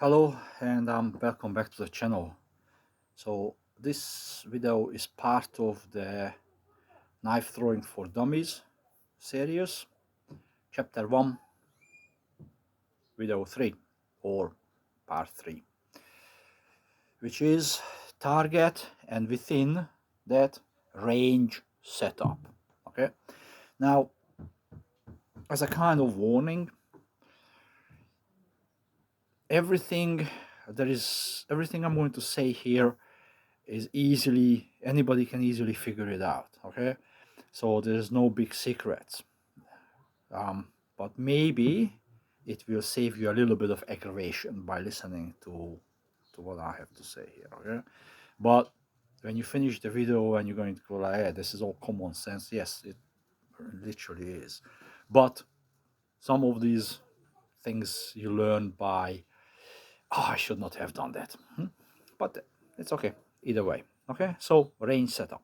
Hello and welcome back to the channel. So this video is part of the knife throwing for dummies series, chapter 1, video 3 or part 3, which is target and within that range setup. Okay, now as a kind of warning, everything everything I'm going to say here is anybody can easily figure it out. Okay, so there's no big secrets, but maybe it will save you a little bit of aggravation by listening to what I have to say here. Okay, but when you finish the video and you're going to go like, yeah, this is all common sense. Yes, it literally is, but some of these things you learn by, oh, I should not have done that. But it's okay either way. Okay, so range setup.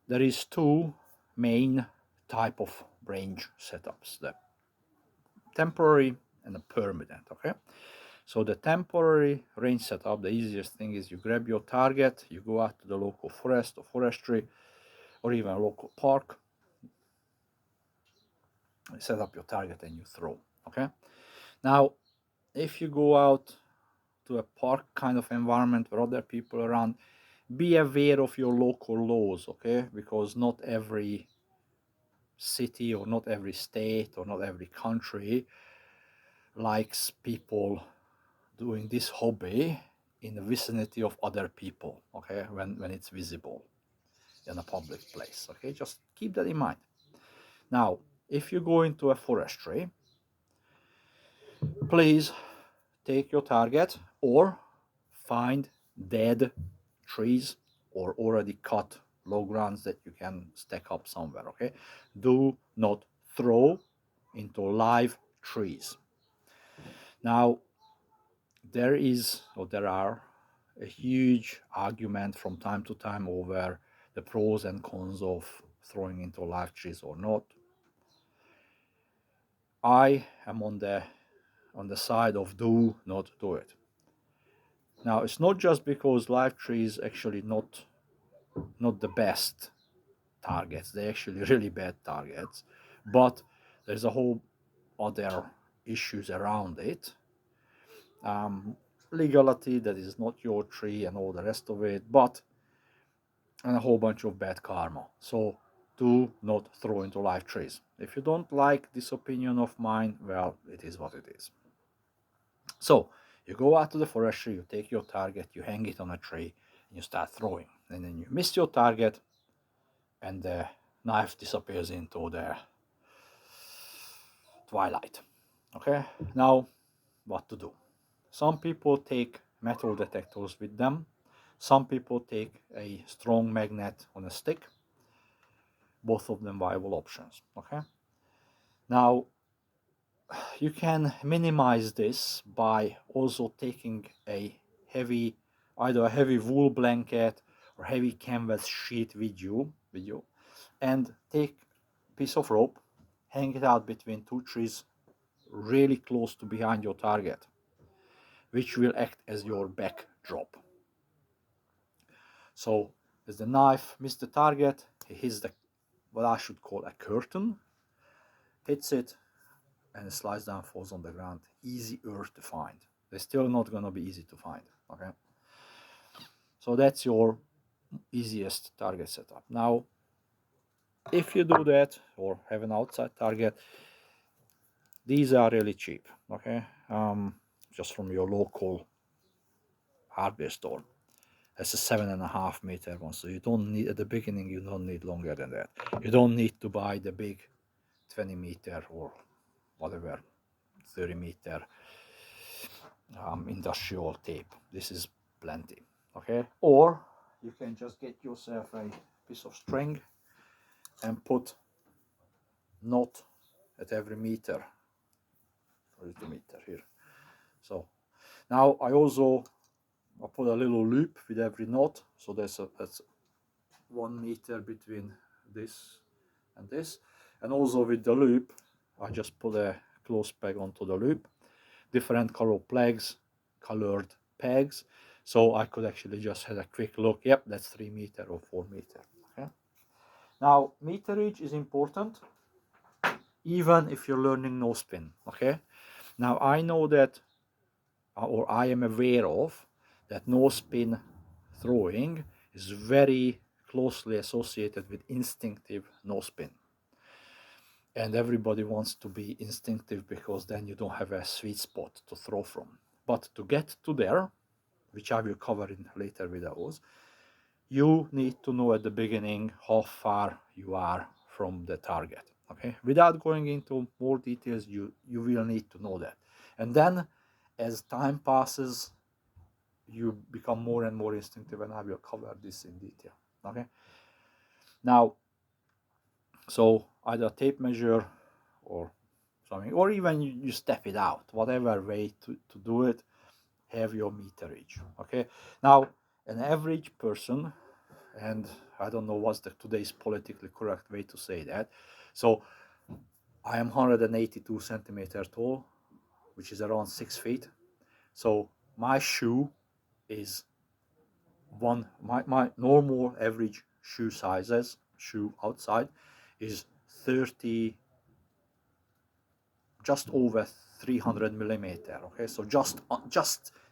There is two main type of range setups: the temporary and the permanent. Okay, so the temporary range setup, the easiest thing is you grab your target, you go out to the local forest or forestry or even a local park, set up your target and you throw. Okay, now if you go out to a park kind of environment where other people around, be aware of your local laws. Okay, because not every city or not every state or not every country likes people doing this hobby in the vicinity of other people. Okay, when it's visible in a public place. Okay, just keep that in mind. Now if you go into a forestry, please take your target or find dead trees or already cut low grounds that you can stack up somewhere. Okay, do not throw into live trees. Now there are a huge argument from time to time over the pros and cons of throwing into live trees or not. I am on the side of do not do it. Now it's not just because live trees actually not the best targets, they're actually really bad targets, but there's a whole other issues around it. Legality, that is not your tree and all the rest of it, but and a whole bunch of bad karma. So do not throw into live trees. If you don't like this opinion of mine, well, it is what it is. So you go out to the forestry, you take your target, you hang it on a tree, and you start throwing. And then you miss your target, and the knife disappears into the twilight. Okay, now what to do? Some people take metal detectors with them. Some people take a strong magnet on a stick. Both of them viable options. Okay, now you can minimize this by also taking either a heavy wool blanket or heavy canvas sheet with you, and take a piece of rope, hang it out between two trees really close to behind your target, which will act as your backdrop. So as the knife missed the target, he hits what I should call a curtain, hits it, and it slides down, falls on the ground. Easier to find. They're still not going to be easy to find. Okay, so that's your easiest target setup. Now if you do that or have an outside target, these are really cheap. Okay, just from your local hardware store. That's a 7.5 meter one, so you don't need, at the beginning you don't need longer than that. You don't need to buy the big 20 meter or whatever 30 meter industrial tape. This is plenty. Okay, or you can just get yourself a piece of string and put knot at every meter. 32 meter here. So now I put a little loop with every knot, so that's 1 meter between this and this, and also with the loop I just put a close peg onto the loop. different colored pegs. So I could actually just have a quick look. Yep, that's 3 meter or 4 meter. Okay. Now, meterage is important even if you're learning no spin. Okay. Now I know that, or I am aware of, that no spin throwing is very closely associated with instinctive no spin. And everybody wants to be instinctive because then you don't have a sweet spot to throw from. But to get to there, which I will cover in later videos, you need to know at the beginning how far you are from the target. Okay, without going into more details, you will need to know that. And then as time passes, you become more and more instinctive, and I will cover this in detail. Okay, now, so either tape measure or something, or even you step it out, whatever way to do it, have your meterage. Okay, now an average person, and I don't know what's the today's politically correct way to say that, so I am 182 centimeter tall, which is around 6 feet. So my shoe is my normal average shoe outside is 30, just over 300 millimeter. Okay, so just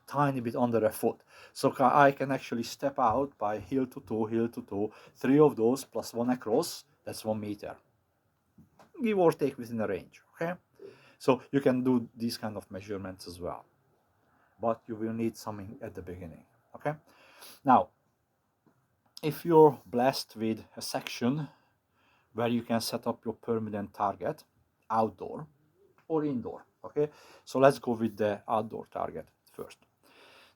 tiny bit under a foot. So I can actually step out by heel to toe, 3 of those plus 1 across, that's 1 meter, give or take within a range. Okay, so you can do these kind of measurements as well, but you will need something at the beginning. Okay, now if you're blessed with a section where you can set up your permanent target outdoor or indoor. Okay, so let's go with the outdoor target first.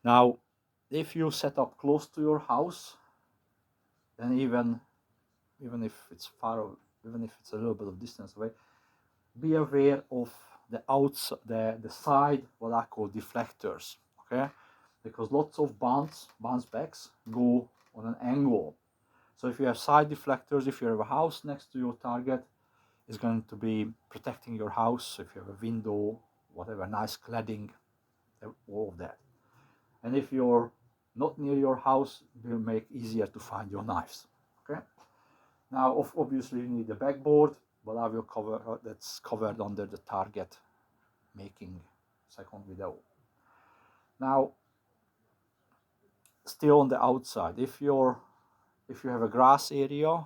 Now, if you set up close to your house, then even if it's far, even if it's a little bit of distance away, be aware of the outside, the side, what I call deflectors. Okay, because lots of bounce backs go on an angle. So if you have side deflectors, if you have a house next to your target, is going to be protecting your house. If you have a window, whatever, nice cladding, all of that. And if you're not near your house, it will make easier to find your knives. Okay. Now, obviously, you need a backboard, but I will cover that's covered under the target making second video. Now, still on the outside, if you have a grass area,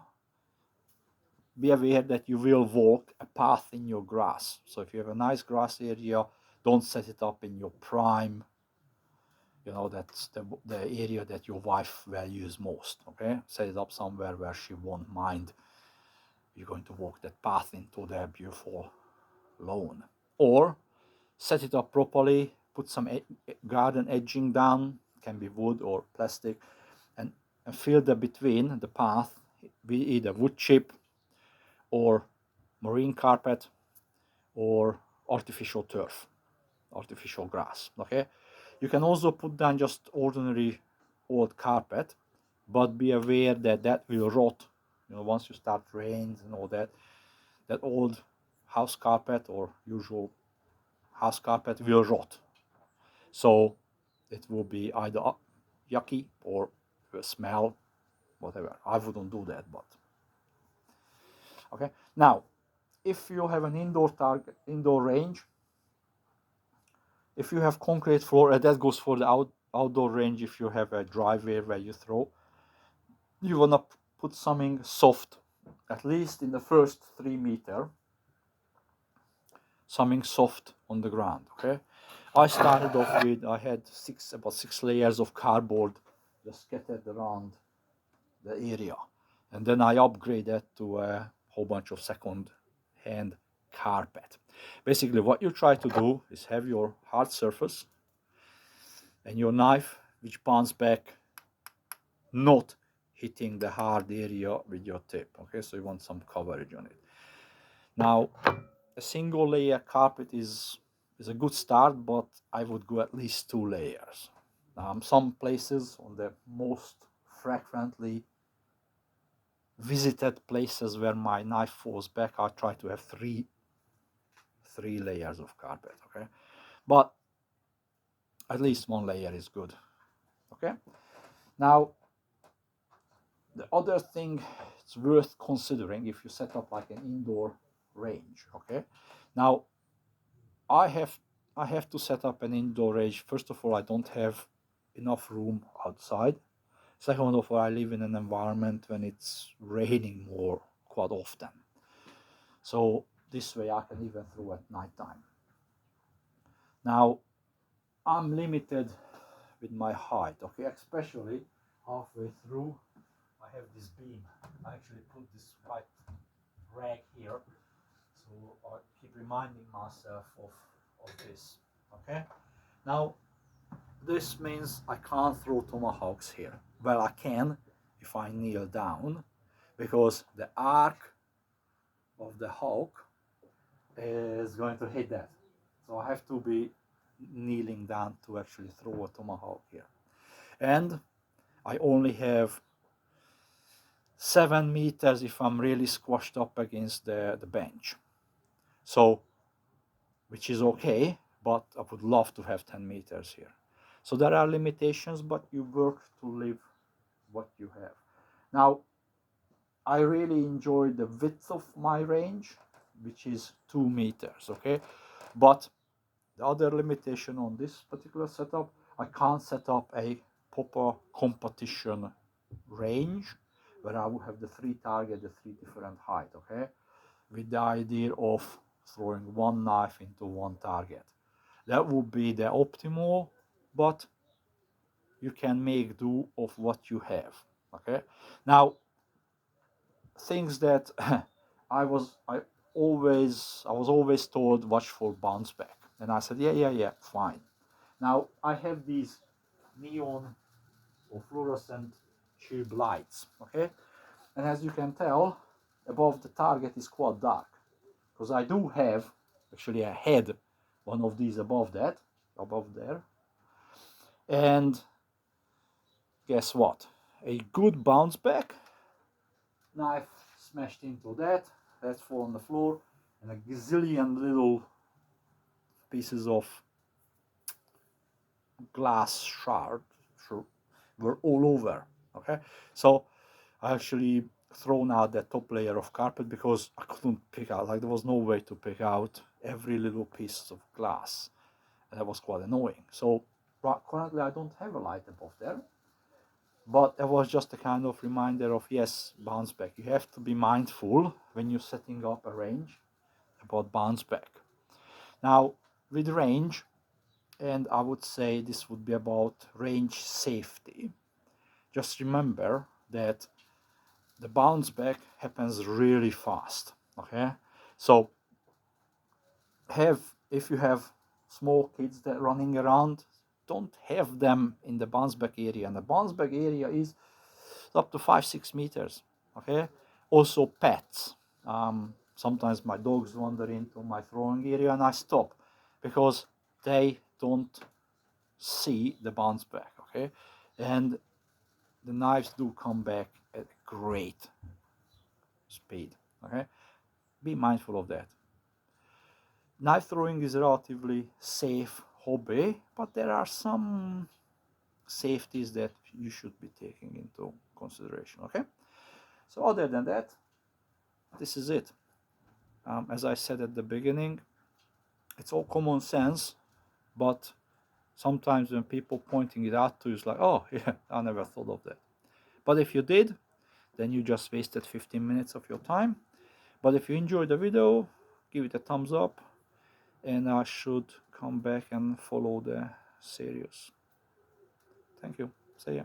be aware that you will walk a path in your grass. So if you have a nice grass area, don't set it up in your prime. You know, that's the area that your wife values most. Okay, set it up somewhere where she won't mind you're going to walk that path into their beautiful lawn. Or set it up properly, put some garden edging down, can be wood or plastic, and fill the between the path with either wood chip or marine carpet or artificial turf, artificial grass. Okay, you can also put down just ordinary old carpet, but be aware that that will rot. You know, once you start rains and all that, that old house carpet or usual house carpet will rot. So it will be either yucky or will smell, whatever. I wouldn't do that, but okay. Now, if you have an indoor range, if you have concrete floor, and that goes for the outdoor range, if you have a driveway where you throw, you want to put something soft, at least in the first 3 meter, something soft on the ground. Okay, I started off with, I had about 6 layers of cardboard just scattered around the area, and then I upgraded to a whole bunch of second hand carpet. Basically what you try to do is have your hard surface and your knife which bounce back, not hitting the hard area with your tip. Okay, so you want some coverage on it. Now, a single layer carpet is a good start, but I would go at least 2 layers. Some places, on the most frequently visited places where my knife falls back, I try to have three layers of carpet. Okay, but At least one layer is good. Okay. Now, the other thing it's worth considering if you set up like an indoor range. Okay. Now, I have to set up an indoor range. First of all, I don't have enough room outside. Second of all, I live in an environment when it's raining more quite often. So this way I can even throw at night time. Now, I'm limited with my height, okay, especially halfway through I have this beam. I actually put this white rag here, so I keep reminding myself of this, okay. Now this means I can't throw tomahawks here. Well, I can if I kneel down, because the arc of the hawk is going to hit that, so I have to be kneeling down to actually throw a tomahawk here. And I only have 7 meters if I'm really squashed up against the bench. So, which is okay, but I would love to have 10 meters here. So there are limitations, but you work to live what you have. Now, I really enjoy the width of my range, which is 2 meters, okay? But the other limitation on this particular setup, I can't set up a proper competition range where I would have the 3 target, the 3 different height, okay? With the idea of throwing one knife into one target. That would be the optimal, but you can make do of what you have, okay? Now, things that I was always told, watch for bounce back, and I said yeah, fine. Now I have these neon or fluorescent tube lights, okay, and as you can tell, above the target is quite dark, because I do have, actually I had one of these above there, and guess what, a good bounce back, knife smashed into that's fall on the floor, and a gazillion little pieces of glass shard were all over, okay. So I actually thrown out that top layer of carpet because I couldn't pick out, like there was no way to pick out every little piece of glass, and that was quite annoying. So currently I don't have a light above there, but it was just a kind of reminder of, yes, bounce back. You have to be mindful when you're setting up a range about bounce back. Now with range, and I would say this would be about range safety, just remember that the bounce back happens really fast, okay. So if you have small kids that running around, don't have them in the bounce back area, and the bounce back area is up to 5-6 meters, okay. Also pets, sometimes my dogs wander into my throwing area and I stop because they don't see the bounce back, okay, and the knives do come back at great speed, okay. Be mindful of that. Knife throwing is a relatively safe hobby, but there are some safeties that you should be taking into consideration, okay. So other than that, this is it. As I said at the beginning, it's all common sense, but sometimes when people pointing it out to you, it's like, oh yeah, I never thought of that. But if you did, then you just wasted 15 minutes of your time. But if you enjoyed the video, give it a thumbs up, and I should come back and follow the series. Thank you. See ya.